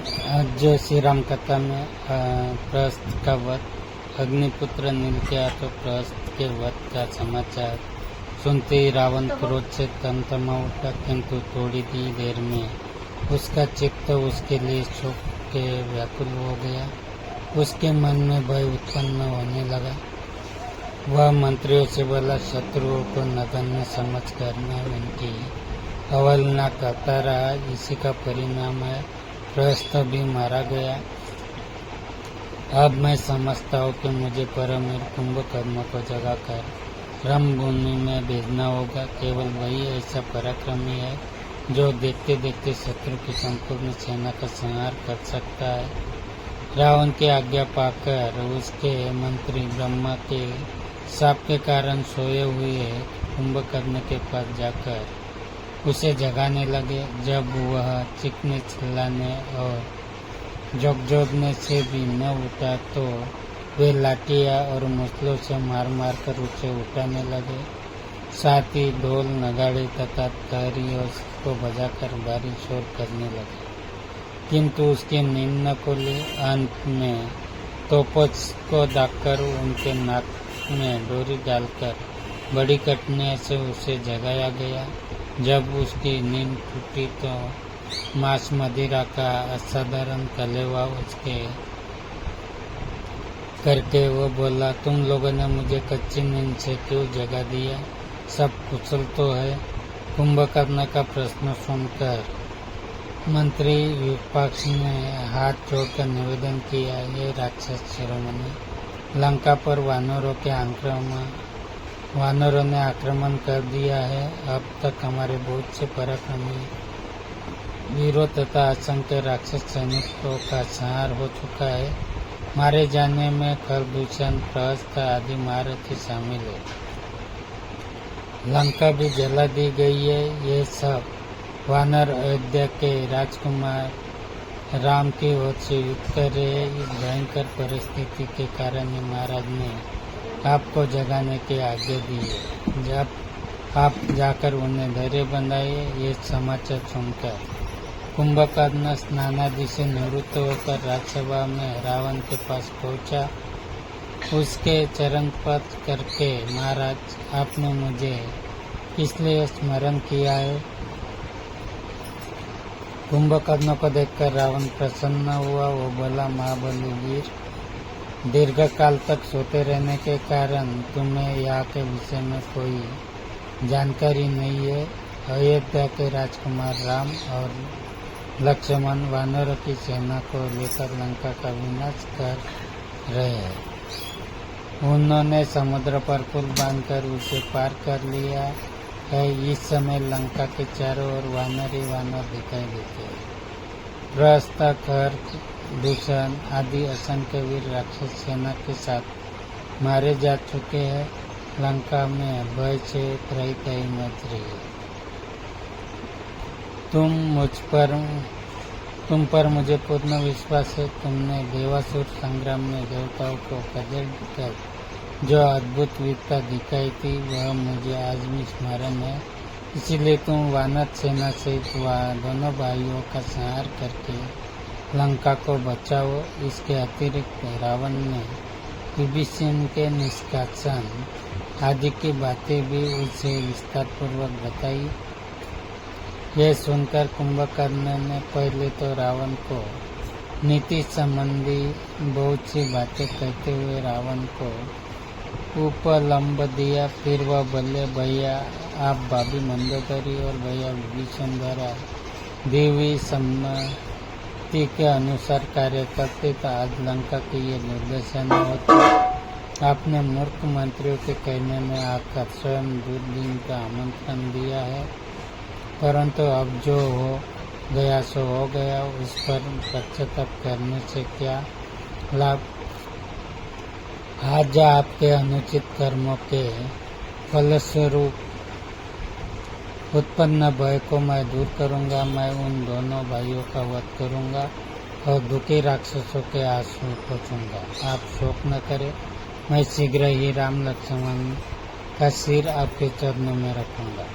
आज जो श्री राम कथा में प्रहस्त का वध, अग्निपुत्र नील के हाथों प्रहस्त के वध का समाचार सुनते ही रावण क्रोध से तमतमा उठा, किंतु थोड़ी ही देर में उसका चित्त उसके लिए शोक के व्याकुल हो गया। उसके मन में भय उत्पन्न होने लगा। वह मंत्रियों से बोला, शत्रुओं को नगण्य समझ करना उनकी अवहेलना करता रहा, इसी का परिणाम है प्रहस्त भी मारा गया। अब मैं समझता हूँ कि मुझे परमवीर कुंभकर्ण को जगाकर रणभूमि में भेजना होगा। केवल वही ऐसा पराक्रमी है जो देखते देखते शत्रु की संपूर्ण सेना का संहार कर सकता है। रावण की आज्ञा पाकर उसके मंत्री ब्रह्मा के शाप के कारण सोए हुए कुंभकर्ण के पास जाकर उसे जगाने लगे। जब वह चीखने चिल्लाने और झकझोरने से भी न उठा तो वे लाठियाँ और मुसलों से मार मार कर उसे उठाने लगे। साथ ही ढोल नगाड़े तथा तहरियों को बजाकर भारी शोर करने लगे, किंतु उसकी नींद न खुली। अंत में तोपों को दागकर उनके नाक में डोरी डालकर बड़ी कठिनाई से उसे जगाया गया। जब उसकी नींद टूटी तो मांस मदिरा का असाधारण कलेवा उसके करके वो बोला, तुम लोगों ने मुझे कच्ची नींद से क्यों जगा दिया? सब कुशल तो है? कुंभकर्ण का प्रश्न सुनकर मंत्री विपक्ष ने हाथ जोड़कर निवेदन किया, ये राक्षस शिरोमणि, लंका पर वानरों ने आक्रमण कर दिया है। अब तक हमारे बहुत से पराक्रमी वीरों तथा असंख्य राक्षस सैनिकों का संहार हो चुका है। मारे जाने में खरदूषण, प्रहस्त आदि महारथी शामिल है। लंका भी जला दी गई है। ये सब वानर अयोध्या के राजकुमार राम की ओर से युद्ध कर रहे हैं। इस भयंकर परिस्थिति के कारण ही महाराज ने आपको जगाने की आज्ञा दी है। जब आप जाकर उन्हें धैर्य बंधाइए। ये समाचार सुनकर कुंभकर्ण स्नानादि से निवृत्त होकर राजसभा में रावण के पास पहुंचा। उसके चरण स्पर्श करके, महाराज, आपने मुझे इसलिए स्मरण किया है। कुंभकर्ण को देखकर रावण प्रसन्न हुआ। वो बोला, महाबली वीर, दीर्घ काल तक सोते रहने के कारण तुम्हें यहाँ के विषय में कोई जानकारी नहीं है। अयोध्या के राजकुमार राम और लक्ष्मण वानरों की सेना को लेकर लंका का विनाश कर रहे हैं। उन्होंने समुद्र पर पुल बांधकर उसे पार कर लिया है। इस समय लंका के चारों ओर वानर ही वानर दिखाई देते हैं। प्रहस्त, खर, दूषण आदि असंख्य वीर राक्षस सेना के साथ मारे जा चुके हैं। लंका में भय से त्राहि मच रही है। तुम पर मुझे पूर्ण विश्वास है। तुमने देवासुर संग्राम में देवताओं को खदेड़ जो अद्भुत वीरता दिखाई थी, वह मुझे आज भी स्मरण है। इसीलिए तुम वानर सेना सहित दोनों भाइयों का संहार करके लंका को बचाओ। इसके अतिरिक्त रावण ने विभीषण के निष्कासन आदि की बातें भी उसे विस्तार पूर्वक बताई। यह सुनकर कुंभकर्ण ने पहले तो रावण को नीति संबंधी बहुत सी बातें कहते हुए रावण को उपलम्ब दिया। फिर वह बोले, भैया, आप भाभी मंदोदरी और भैया विभीषण द्वारा दी हुई सम्मति के अनुसार कार्य करते तो आज लंका की ये दुर्दशा न होती। आपने मूर्ख मंत्रियों के कहने में आकर स्वयं दुर्दिन का आमंत्रण दिया है, परंतु अब जो हो गया सो हो गया। उस पर पश्चाताप करने से क्या लाभ? आज आपके अनुचित कर्मों के फलस्वरूप उत्पन्न भय को मैं दूर करूंगा। मैं उन दोनों भाइयों का वध करूंगा और दुखी राक्षसों के आंसू पोंछूंगा। आप शोक न करें, मैं शीघ्र ही राम लक्ष्मण का सिर आपके चरणों में रखूंगा।